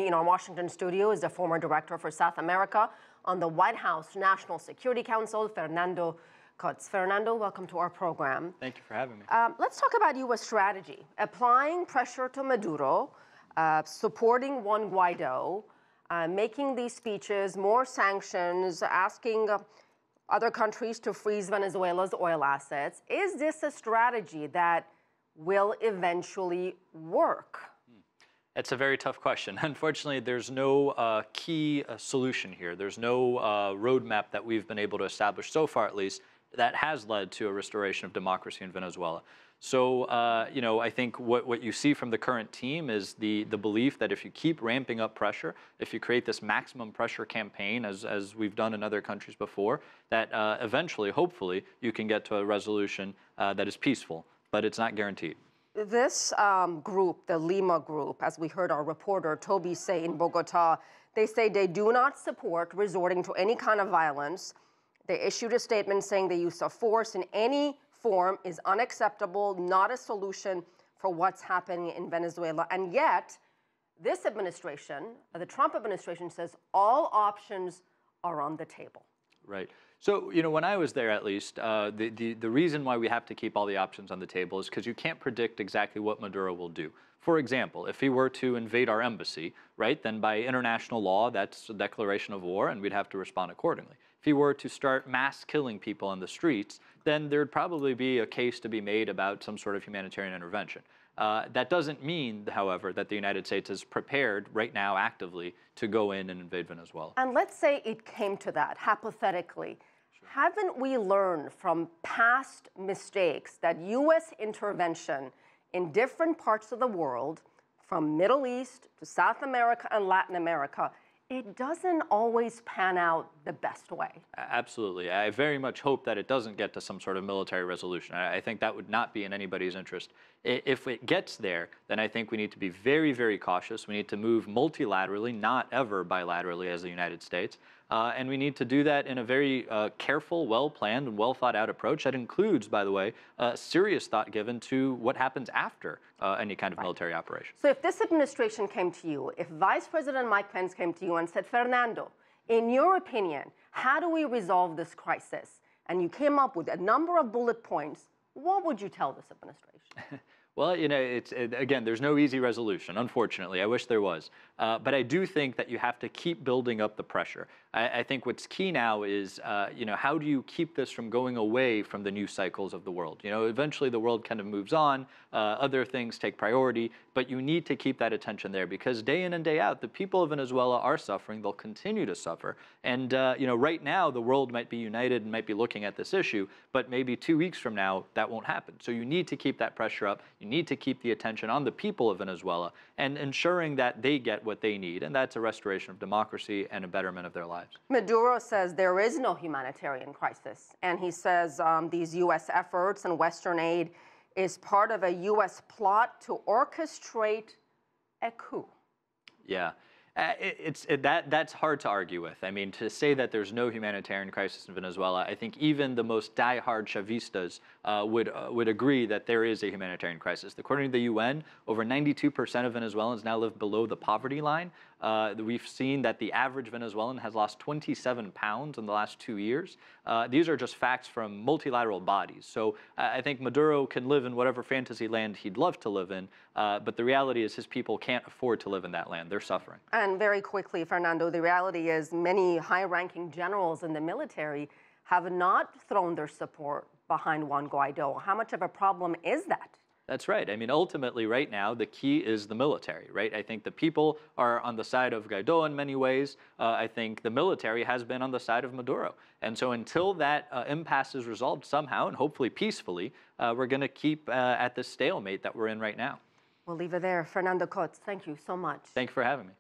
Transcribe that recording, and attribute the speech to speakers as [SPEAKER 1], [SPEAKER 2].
[SPEAKER 1] In our Washington studio is the former director for South America on the White House National Security Council, Fernando Cutz. Fernando, welcome to our program.
[SPEAKER 2] Thank you for having me.
[SPEAKER 1] Let's talk about U.S. strategy. Applying pressure to Maduro, supporting Juan Guaido, making these speeches, more sanctions, asking other countries to freeze Venezuela's oil assets. Is this a strategy that will eventually work?
[SPEAKER 2] It's a very tough question. Unfortunately, there's no key solution here. There's no roadmap that we've been able to establish so far, at least, that has led to a restoration of democracy in Venezuela. So, I think what you see from the current team is the belief that if you keep ramping up pressure, if you create this maximum pressure campaign, as we've done in other countries before, that eventually, hopefully, you can get to a resolution that is peaceful, but it's not guaranteed.
[SPEAKER 1] This group, the Lima group, as we heard our reporter Toby say in Bogota, they say they do not support resorting to any kind of violence. They issued a statement saying the use of force in any form is unacceptable, not a solution for what's happening in Venezuela. And yet, this administration, the Trump administration, says all options are on the table.
[SPEAKER 2] Right. So, when I was there, at least, the reason why we have to keep all the options on the table is because you can't predict exactly what Maduro will do. For example, if he were to invade our embassy, right, then by international law, that's a declaration of war, and we'd have to respond accordingly. If he were to start mass killing people on the streets, then there'd probably be a case to be made about some sort of humanitarian intervention. That doesn't mean, however, that the United States is prepared right now actively to go in and invade Venezuela.
[SPEAKER 1] And let's say it came to that, hypothetically. Sure. Haven't we learned from past mistakes that U.S. intervention in different parts of the world, from Middle East to South America and Latin America, it doesn't always pan out the best way?
[SPEAKER 2] Absolutely. I very much hope that it doesn't get to some sort of military resolution. I think that would not be in anybody's interest. If it gets there, then I think we need to be very, very cautious. We need to move multilaterally, not ever bilaterally as the United States. And we need to do that in a very careful, well-planned, and well-thought-out approach that includes, by the way, serious thought given to what happens after any kind of military operation.
[SPEAKER 1] So if this administration came to you, if Vice President Mike Pence came to you and said, Fernando, in your opinion, how do we resolve this crisis? And you came up with a number of bullet points, what would you tell this administration?
[SPEAKER 2] Well, again, there's no easy resolution, unfortunately. I wish there was. But I do think that you have to keep building up the pressure. I think what's key now is, how do you keep this from going away from the news cycles of the world? Eventually the world kind of moves on, other things take priority, but you need to keep that attention there because day in and day out, the people of Venezuela are suffering. They'll continue to suffer. And, right now the world might be united and might be looking at this issue, but maybe 2 weeks from now, that won't happen. So you need to keep that pressure up. You need to keep the attention on the people of Venezuela and ensuring that they get what they need, and that's a restoration of democracy and a betterment of their lives.
[SPEAKER 1] Maduro says there is no humanitarian crisis, and he says these U.S. efforts and Western aid is part of a U.S. plot to orchestrate a coup.
[SPEAKER 2] Yeah. That's hard to argue with. I mean, to say that there's no humanitarian crisis in Venezuela, I think even the most diehard Chavistas would agree that there is a humanitarian crisis. According to the UN, over 92% of Venezuelans now live below the poverty line. We've seen that the average Venezuelan has lost 27 pounds in the last 2 years. These are just facts from multilateral bodies. So I think Maduro can live in whatever fantasy land he'd love to live in, but the reality is his people can't afford to live in that land. They're suffering.
[SPEAKER 1] And very quickly, Fernando, the reality is many high-ranking generals in the military have not thrown their support behind Juan Guaido. How much of a problem is that?
[SPEAKER 2] That's right. I mean, ultimately, right now, the key is the military, right? I think the people are on the side of Guaido in many ways. I think the military has been on the side of Maduro. And so until that impasse is resolved somehow, and hopefully peacefully, we're going to keep at this stalemate that we're in right now.
[SPEAKER 1] We'll leave it there. Fernando Cutz, thank you so much.
[SPEAKER 2] Thank you for having me.